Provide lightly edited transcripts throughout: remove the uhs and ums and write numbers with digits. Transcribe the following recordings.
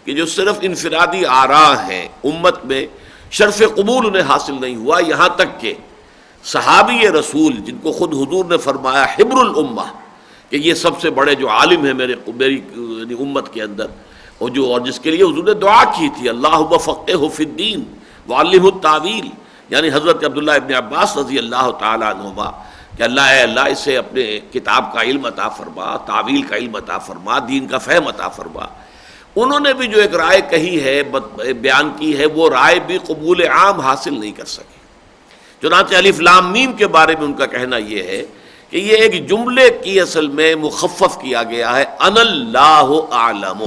کہ جو صرف انفرادی آراء ہیں امت میں شرف قبول انہیں حاصل نہیں ہوا، یہاں تک کہ صحابی رسول جن کو خود حضور نے فرمایا حبر الامہ کہ یہ سب سے بڑے جو عالم ہیں میری امت کے اندر، اور جس کے لیے حضور نے دعا کی تھی اللہم فقہہ فی الدین وعلمہ التاویل، یعنی حضرت عبداللہ ابن عباس رضی اللہ تعالی عنہما کہ اللہ اسے اپنے کتاب کا علم عطا فرما، تعویل کا علم عطا فرما، دین کا فہم عطا فرما۔ انہوں نے بھی جو ایک رائے کہی ہے، بیان کی ہے، وہ رائے بھی قبول عام حاصل نہیں کر سکی۔ چنانچہ الف لام میم کے بارے میں ان کا کہنا یہ ہے کہ یہ ایک جملے کی اصل میں مخفف کیا گیا ہے، انا اللہ اعلم،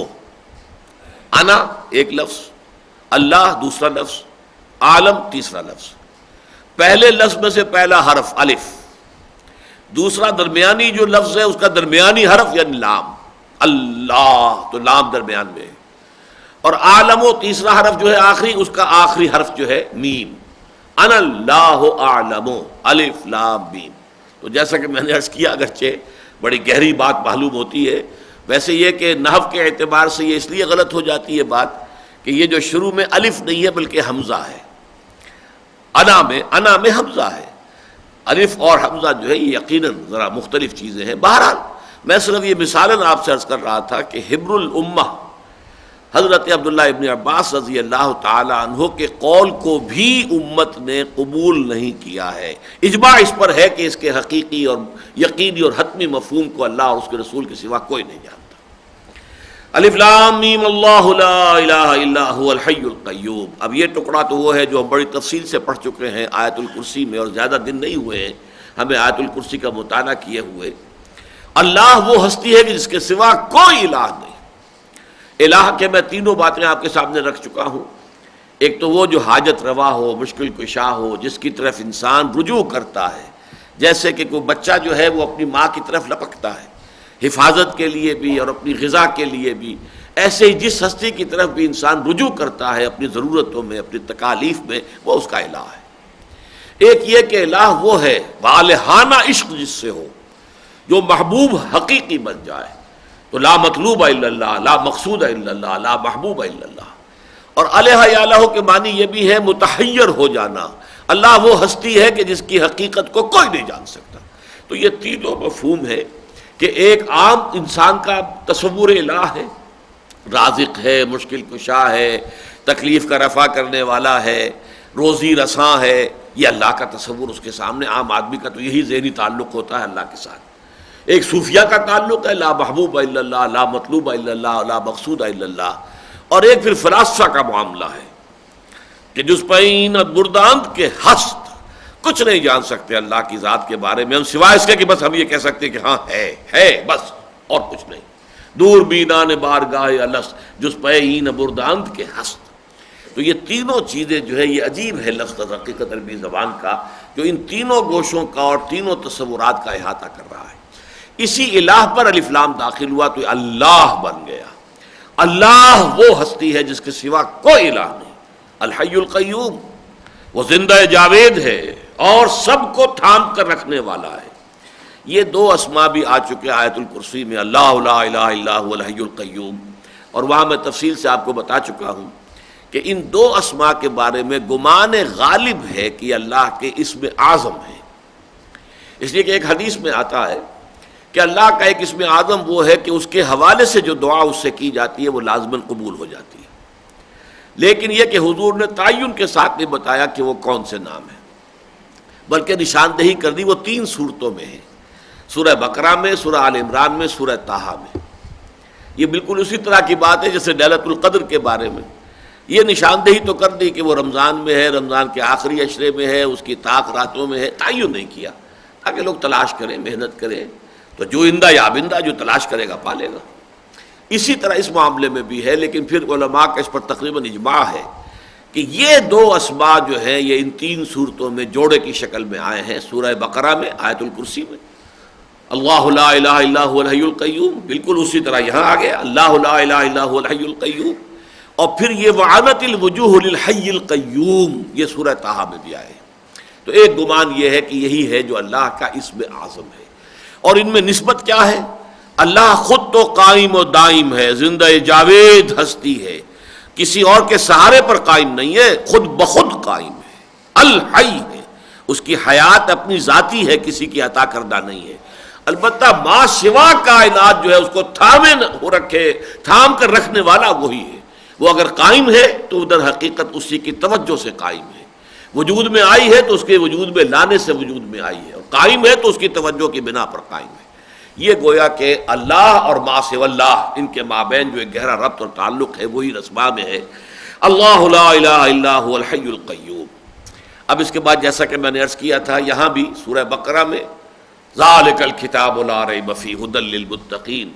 انا ایک لفظ، اللہ دوسرا لفظ، عالم تیسرا لفظ۔ پہلے لفظ میں سے پہلا حرف الف، دوسرا درمیانی جو لفظ ہے اس کا درمیانی حرف یعنی لام، اللہ تو لام درمیان میں ہے، اور عالم و تیسرا حرف جو ہے آخری، اس کا آخری حرف جو ہے میم، انا اللہ اعلم الف لام میم۔ تو جیسا کہ میں نے عرض کیا اگرچہ بڑی گہری بات معلوم ہوتی ہے، ویسے یہ کہ نحو کے اعتبار سے یہ اس لیے غلط ہو جاتی ہے بات کہ یہ جو شروع میں الف نہیں ہے بلکہ حمزہ ہے، انا میں حمزہ ہے، الف اور حمزہ جو ہے یہ یقیناً ذرا مختلف چیزیں ہیں۔ بہرحال میں صرف یہ مثالاً آپ سے عرض کر رہا تھا کہ حبر الامہ حضرت عبداللہ ابن عباس رضی اللہ تعالی عنہ کے قول کو بھی امت نے قبول نہیں کیا ہے۔ اجماع اس پر ہے کہ اس کے حقیقی اور یقینی اور حتمی مفہوم کو اللہ اور اس کے رسول کے سوا کوئی نہیں جانتا۔ الف لام میم اللہ لا الہ الا هو الحی القیوم۔ اب یہ ٹکڑا تو وہ ہے جو ہم بڑی تفصیل سے پڑھ چکے ہیں آیت الکرسی میں، اور زیادہ دن نہیں ہوئے ہیں ہمیں آیت الکرسی کا مطالعہ کیے ہوئے۔ اللہ وہ ہستی ہے کہ جس کے سوا کوئی الہ نہیں۔ الہ کے میں تینوں باتیں آپ کے سامنے رکھ چکا ہوں۔ ایک تو وہ جو حاجت روا ہو، مشکل کشا ہو، جس کی طرف انسان رجوع کرتا ہے، جیسے کہ کوئی بچہ جو ہے وہ اپنی ماں کی طرف لپکتا ہے حفاظت کے لیے بھی اور اپنی غذا کے لیے بھی، ایسے ہی جس ہستی کی طرف بھی انسان رجوع کرتا ہے اپنی ضرورتوں میں، اپنی تکالیف میں، وہ اس کا الہ ہے۔ ایک یہ کہ الہ وہ ہے والہانہ عشق جس سے ہو، جو محبوب حقیقی بن جائے، تو لا مطلوب الا اللہ، لا مقصود الا اللہ، لا محبوب الا اللہ۔ اور الہ یا الہ کے معنی یہ بھی ہے متحیر ہو جانا، اللہ وہ ہستی ہے کہ جس کی حقیقت کو کوئی نہیں جان سکتا۔ تو یہ تینوں مفہوم ہے کہ ایک عام انسان کا تصور الہ ہے، رازق ہے، مشکل کشا ہے، تکلیف کا رفع کرنے والا ہے، روزی رساں ہے، یہ اللہ کا تصور اس کے سامنے عام آدمی کا تو یہی ذہنی تعلق ہوتا ہے اللہ کے ساتھ۔ ایک صوفیہ کا تعلق ہے لا محبوب الا اللہ، لا مطلوب الا اللہ، لا مقصود الا اللہ، اور ایک پھر فلاسفہ کا معاملہ ہے کہ جس پین برداند کے ہست کچھ نہیں جان سکتے اللہ کی ذات کے بارے میں، ہم سوائے اس کے کہ بس ہم یہ کہہ سکتے کہ ہاں ہے بس، اور کچھ نہیں۔ دور بینان بارگاہ الست جس پین برداند کے ہست۔ تو یہ تینوں چیزیں جو ہے یہ عجیب ہے لفظ حقیقت عربی زبان کا، جو ان تینوں گوشوں کا اور تینوں تصورات کا احاطہ کر رہا ہے۔ اسی الہ پر الف لام داخل ہوا تو اللہ بن گیا۔ اللہ وہ ہستی ہے جس کے سوا کوئی الہ نہیں، الحی القیوم، وہ زندہ جاوید ہے اور سب کو تھام کر رکھنے والا ہے۔ یہ دو اسماء بھی آ چکے آیت الکرسی میں، اللہ لا الہ الا هو الحی القیوم، اور وہاں میں تفصیل سے آپ کو بتا چکا ہوں کہ ان دو اسماء کے بارے میں گمان غالب ہے کہ اللہ کے اسم اعظم ہے، اس لیے کہ ایک حدیث میں آتا ہے کہ اللہ کا ایک اسم اعظم وہ ہے کہ اس کے حوالے سے جو دعا اس سے کی جاتی ہے وہ لازماً قبول ہو جاتی ہے، لیکن یہ کہ حضور نے تعین کے ساتھ نہیں بتایا کہ وہ کون سے نام ہے، بلکہ نشاندہی کر دی وہ تین صورتوں میں ہے، سورہ بقرہ میں، سورہ آل عمران میں، سورہ طٰہٰ میں۔ یہ بالکل اسی طرح کی بات ہے جیسے لیلۃ القدر کے بارے میں یہ نشاندہی تو کر دی کہ وہ رمضان میں ہے، رمضان کے آخری عشرے میں ہے، اس کی طاق راتوں میں ہے، تعین نہیں کیا تاکہ لوگ تلاش کریں، محنت کریں، تو جو اندہ یا بندہ جو تلاش کرے گا پالے گا۔ اسی طرح اس معاملے میں بھی ہے، لیکن پھر علماء کا اس پر تقریباً اجماع ہے کہ یہ دو اسماء جو ہیں یہ ان تین صورتوں میں جوڑے کی شکل میں آئے ہیں، سورہ بقرہ میں، آیت الکرسی میں اللہ لا الہ الا هو الحی القیوم، بالکل اسی طرح یہاں آ گیا اللہ لا الہ الا هو الحی القیوم، اور پھر یہ وعنت الوجوہ للحی القیوم یہ سورہ طٰہٰ میں بھی آئے۔ تو ایک گمان یہ ہے کہ یہی ہے جو اللہ کا اسم اعظم ہے، اور ان میں نسبت کیا ہے؟ اللہ خود تو قائم و دائم ہے، زندہ جاوید ہستی ہے، کسی اور کے سہارے پر قائم نہیں ہے، خود بخود قائم ہے، الحی ہے، اس کی حیات اپنی ذاتی ہے، کسی کی عطا کردہ نہیں ہے۔ البتہ ما سوا کائنات جو ہے اس کو تھام کر رکھنے والا وہی ہے۔ وہ اگر قائم ہے تو ادھر حقیقت اسی کی توجہ سے قائم ہے، وجود میں آئی ہے تو اس کے وجود میں لانے سے وجود میں آئی ہے، اور قائم ہے تو اس کی توجہ کی بنا پر قائم ہے۔ یہ گویا کہ اللہ اور ما سوا اللہ، ان کے مابین جو ایک گہرا ربط اور تعلق ہے وہی رسما میں ہے۔ اللہ لا الہ الا هو الحی القیوم۔ اب اس کے بعد جیسا کہ میں نے عرض کیا تھا، یہاں بھی سورہ بقرہ میں ذالک الکتاب لا ریب فیہ ھدی للمتقین،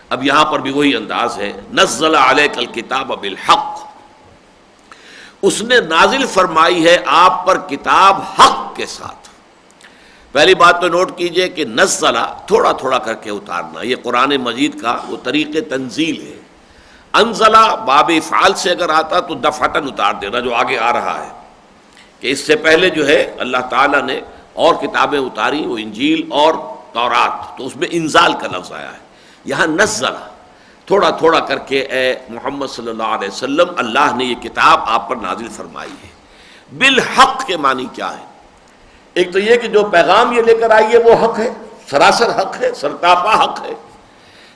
اب یہاں پر بھی وہی انداز ہے، نزل علیک الکتاب بالحق، اس نے نازل فرمائی ہے آپ پر کتاب حق کے ساتھ۔ پہلی بات تو نوٹ کیجئے کہ نزلہ تھوڑا تھوڑا کر کے اتارنا، یہ قرآن مجید کا وہ طریق تنزیل ہے۔ انزلہ باب افعال سے اگر آتا تو دفعتاً اتار دینا، جو آگے آ رہا ہے کہ اس سے پہلے جو ہے اللہ تعالیٰ نے اور کتابیں اتاری، وہ انجیل اور تورات، تو اس میں انزال کا لفظ آیا ہے۔ یہاں نزلہ تھوڑا تھوڑا کر کے اے محمد صلی اللہ علیہ وسلم اللہ نے یہ کتاب آپ پر نازل فرمائی ہے۔ بالحق کے معنی کیا ہے؟ ایک تو یہ کہ جو پیغام یہ لے کر آئی ہے وہ حق ہے، سراسر حق ہے، سرتاپا حق ہے،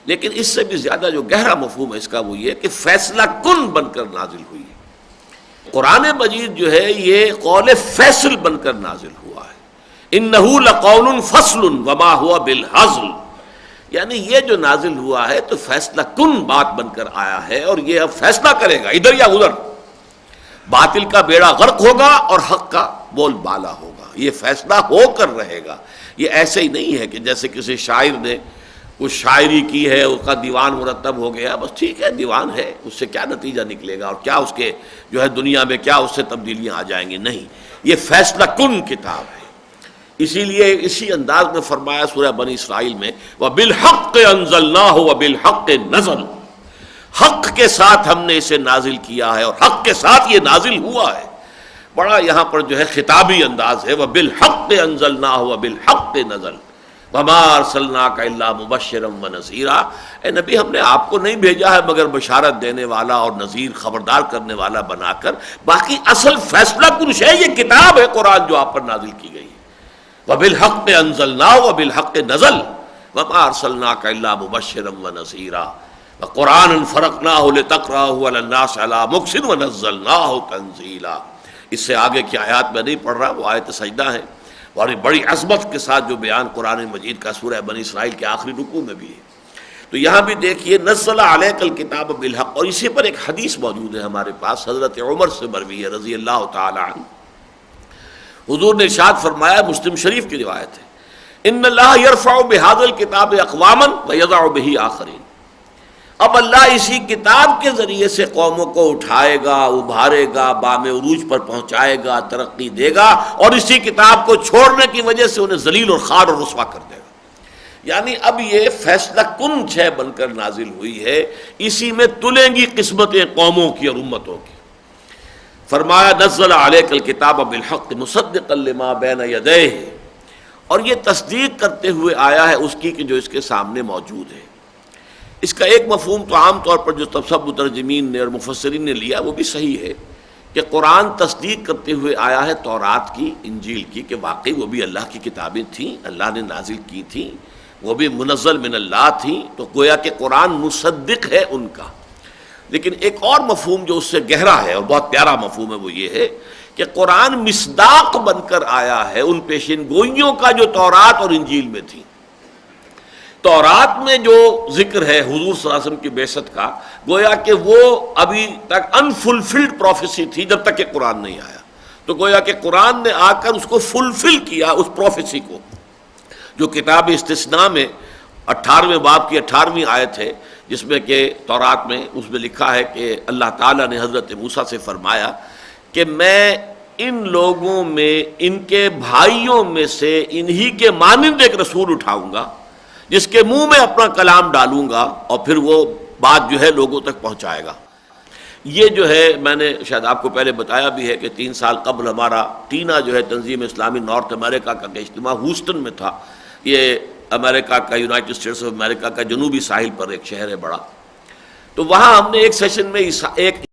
لیکن اس سے بھی زیادہ جو گہرا مفہوم ہے اس کا وہ یہ کہ فیصلہ کن بن کر نازل ہوئی ہے۔ قرآن مجید جو ہے یہ قول فیصل بن کر نازل ہوا ہے۔ انہ لقول فصل وما ہوا بالہزل، یعنی یہ جو نازل ہوا ہے تو فیصلہ کن بات بن کر آیا ہے، اور یہ اب فیصلہ کرے گا ادھر یا ادھر، باطل کا بیڑا غرق ہوگا اور حق کا بول بالا ہوگا، یہ فیصلہ ہو کر رہے گا۔ یہ ایسے ہی نہیں ہے کہ جیسے کسی شاعر نے کچھ شاعری کی ہے، اس کا دیوان مرتب ہو گیا، بس ٹھیک ہے دیوان ہے، اس سے کیا نتیجہ نکلے گا اور کیا اس کے جو ہے دنیا میں کیا اس سے تبدیلیاں آ جائیں گی، نہیں، یہ فیصلہ کن کتاب ہے۔ اسی لیے اسی انداز میں فرمایا سورہ بنی اسرائیل میں وَبِالْحَقِّ أَنزَلْنَاهُ وَبِالْحَقِّ نَزَلَ، حق کے ساتھ ہم نے اسے نازل کیا ہے اور حق کے ساتھ یہ نازل ہوا ہے۔ بڑا یہاں پر جو ہے خطابی انداز ہے، وَبِالْحَقِّ أَنزَلْنَاهُ وَبِالْحَقِّ نَزَلَ وَمَا أَرْسَلْنَاكَ إِلَّا مُبَشِّرًا وَنَذِيرًا، اے نبی ہم نے آپ کو نہیں بھیجا ہے مگر بشارت دینے والا اور نذیر خبردار کرنے والا بنا کر، باقی اصل فیصلہ کن شے یہ کتاب ہے قرآن جو آپ پر نازل کی گئی ہے۔ وَبِالْحَقِّ أَنزَلْنَاهُ وَبِالْحَقِّ نَزَلَ وَمَا أَرْسَلْنَاكَ إِلَّا مُبَشِّرًا وَنَذِيرًا وَقُرْآنًا فَرَقْنَاهُ لِتَقْرَأَهُ عَلَى النَّاسِ عَلَى مُكْثٍ وَنَزَّلْنَاهُ تَنزِيلًا۔ اس سے آگے کی آیات میں نہیں پڑھ رہا، وہ آیت سجدہ ہے، اور بڑی عظمت کے ساتھ جو بیان قرآن مجید کا سورہ بنی اسرائیل کے آخری رکوع میں بھی ہے۔ تو یہاں بھی دیکھیے نزل علیک الکتاب بالحق، اور اسی پر ایک حدیث موجود ہے ہمارے پاس، حضرت عمر سے مروی ہے رضی اللہ تعالی عنہ، حضور نے ارشاد فرمایا، مسلم شریف کی روایت ہے، ان اللہ یرفع بہذا الکتاب اقواما ویضع بہ آخرین، اب اللہ اسی کتاب کے ذریعے سے قوموں کو اٹھائے گا، ابھارے گا، بام عروج پر پہنچائے گا، ترقی دے گا، اور اسی کتاب کو چھوڑنے کی وجہ سے انہیں ذلیل اور خوار اور رسوا کر دے گا۔ یعنی اب یہ فیصلہ کن شے بن کر نازل ہوئی ہے، اسی میں تلیں گی قسمتیں قوموں کی اور امتوں کی۔ فرمایا نزل علیک الکتاب بالحق مصدقا لما بین یدیہ، اور یہ تصدیق کرتے ہوئے آیا ہے اس کی کہ جو اس کے سامنے موجود ہے۔ اس کا ایک مفہوم تو عام طور پر جو سب مترجمین نے اور مفسرین نے لیا وہ بھی صحیح ہے کہ قرآن تصدیق کرتے ہوئے آیا ہے تورات کی، انجیل کی، کہ واقعی وہ بھی اللہ کی کتابیں تھیں، اللہ نے نازل کی تھیں، وہ بھی منزل من اللہ تھیں، تو گویا کہ قرآن مصدق ہے ان کا۔ لیکن ایک اور مفہوم جو اس سے گہرا ہے اور بہت پیارا مفہوم ہے وہ یہ ہے کہ قرآن مصداق بن کر آیا ہے ان پیشین گوئیوں کا جو تورات اور انجیل میں تھی۔ تورات میں جو ذکر ہے حضور صلی اللہ علیہ وسلم کی بعثت کا، گویا کہ وہ ابھی تک انفلفلڈ پروفیسی تھی جب تک کہ قرآن نہیں آیا، تو گویا کہ قرآن نے آ کر اس کو فلفل کیا، اس پروفیسی کو۔ جو کتاب استثناء میں 18ویں باب کی 18ویں آیت ہے، جس میں کہ تورات میں اس میں لکھا ہے کہ اللہ تعالیٰ نے حضرت موسیٰ سے فرمایا کہ میں ان لوگوں میں ان کے بھائیوں میں سے انہی کے مانند ایک رسول اٹھاؤں گا جس کے منہ میں اپنا کلام ڈالوں گا اور پھر وہ بات جو ہے لوگوں تک پہنچائے گا۔ یہ جو ہے میں نے شاید آپ کو پہلے بتایا بھی ہے کہ 3 سال قبل ہمارا ٹینا جو ہے تنظیم اسلامی نارتھ امریکہ کا اجتماع ہیوسٹن میں تھا۔ یہ امریکہ کا، یونائٹڈ اسٹیٹس آف امریکہ کا جنوبی ساحل پر ایک شہر ہے بڑا، تو وہاں ہم نے ایک سیشن میں ایک